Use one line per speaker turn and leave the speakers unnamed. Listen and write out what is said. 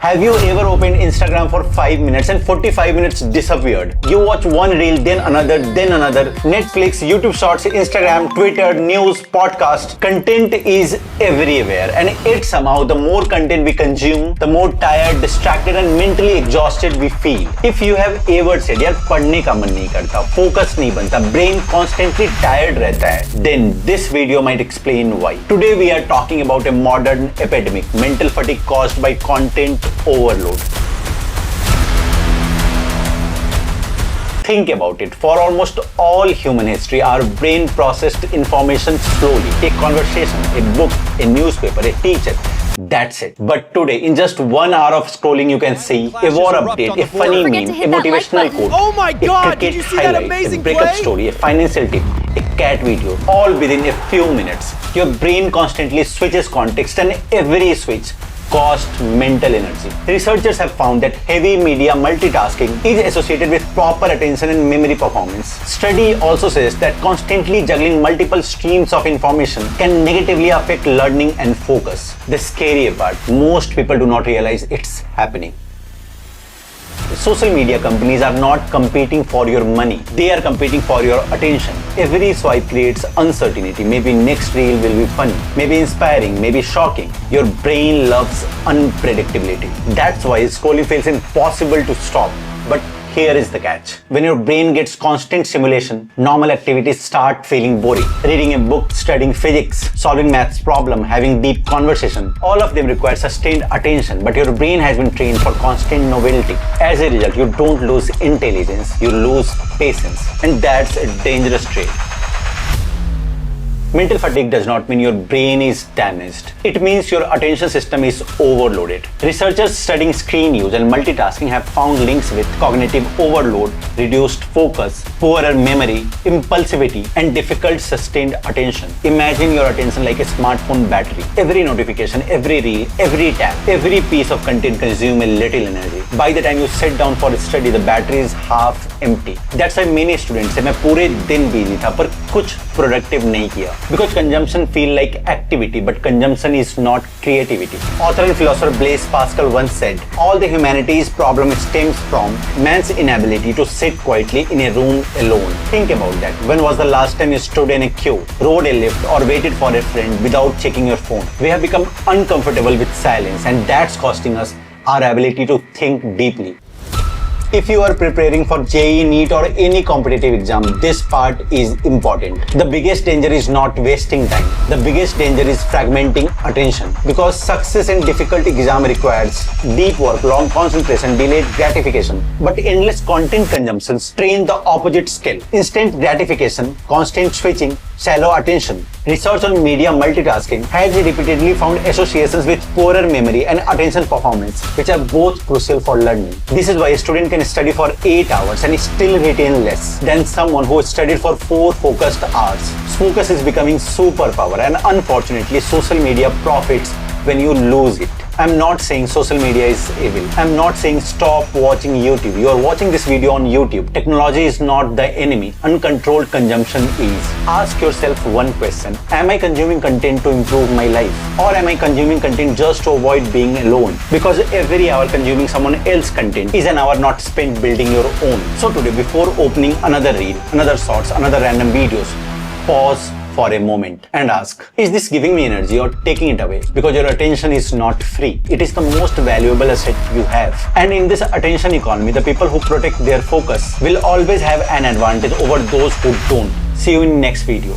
Have you ever opened Instagram for 5 minutes and 45 minutes disappeared? You watch one reel, then another. Netflix, YouTube Shorts, Instagram, Twitter, news, podcast. Content is everywhere. And yet somehow the more content we consume, the more tired, distracted and mentally exhausted we feel. If you have ever said, यार पढ़ने का मन नहीं करता, focus नहीं बनता, brain constantly tired रहता है, then this video might explain why. Today we are talking about a modern epidemic, mental fatigue caused by content overload. Think about it. For almost all human history, our brain processed information slowly. A conversation, a book, a newspaper, a teacher. That's it. But today, in just 1 hour of scrolling, you can see a war update, a funny meme, a motivational quote,
oh my God,
a cricket
did you see that
highlight,
amazing
a breakup
play?
story, a financial tip, a cat video, all within a few minutes. Your brain constantly switches context and every switch cost mental energy. Researchers have found that heavy media multitasking is associated with proper attention and memory performance. Study also says that constantly juggling multiple streams of information can negatively affect learning and focus. The scary part, most people do not realize it's happening. Social media companies are not competing for your money. They are competing for your attention. Every swipe creates uncertainty. Maybe next reel will be funny, maybe inspiring, maybe shocking. Your brain loves unpredictability. That's why scrolling feels impossible to stop. But here is the catch. When your brain gets constant stimulation, normal activities start feeling boring. Reading a book, studying physics, solving maths problem, having deep conversation, all of them require sustained attention, but your brain has been trained for constant novelty. As a result, you don't lose intelligence, you lose patience. And that's a dangerous trait. Mental fatigue does not mean your brain is damaged. It means your attention system is overloaded. Researchers studying screen use and multitasking have found links with cognitive overload, reduced focus, poorer memory, impulsivity, and difficult sustained attention. Imagine your attention like a smartphone battery. Every notification, every reel, every tap, every piece of content consumes a little energy. By the time you sit down for a study, the battery is half empty. That's why many students say मैं पूरे दिन busy था पर कुछ productive नहीं किया. Because consumption feel like activity, but consumption is not creativity. Author and philosopher Blaise Pascal once said, all the humanity's problem stems from man's inability to sit quietly in a room alone. Think about that. When was the last time you stood in a queue, rode a lift, or waited for a friend without checking your phone? We have become uncomfortable with silence, and that's costing us our ability to think deeply. If you are preparing for JEE, NEET or any competitive exam, this part is important. The biggest danger is not wasting time. The biggest danger is fragmenting attention. Because success in difficult exam requires deep work, long concentration, delayed gratification. But endless content consumption train the opposite skill. Instant gratification, constant switching, shallow attention. Research on media multitasking has repeatedly found associations with poorer memory and attention performance, which are both crucial for learning. This is why a student can study for 8 hours and still retain less than someone who studied for 4 focused hours. Focus is becoming superpower, and unfortunately social media profits when you lose it. I'm not saying social media is evil. I'm not saying stop watching YouTube. You are watching this video on YouTube. Technology is not the enemy. Uncontrolled consumption is. Ask yourself one question. Am I consuming content to improve my life? Or am I consuming content just to avoid being alone? Because every hour consuming someone else's content is an hour not spent building your own. So today, before opening another reel, another shorts, another random videos, pause for a moment and ask, is this giving me energy or taking it away? Because your attention is not free. It is the most valuable asset you have. And in this attention economy, the people who protect their focus will always have an advantage over those who don't. See you in next video.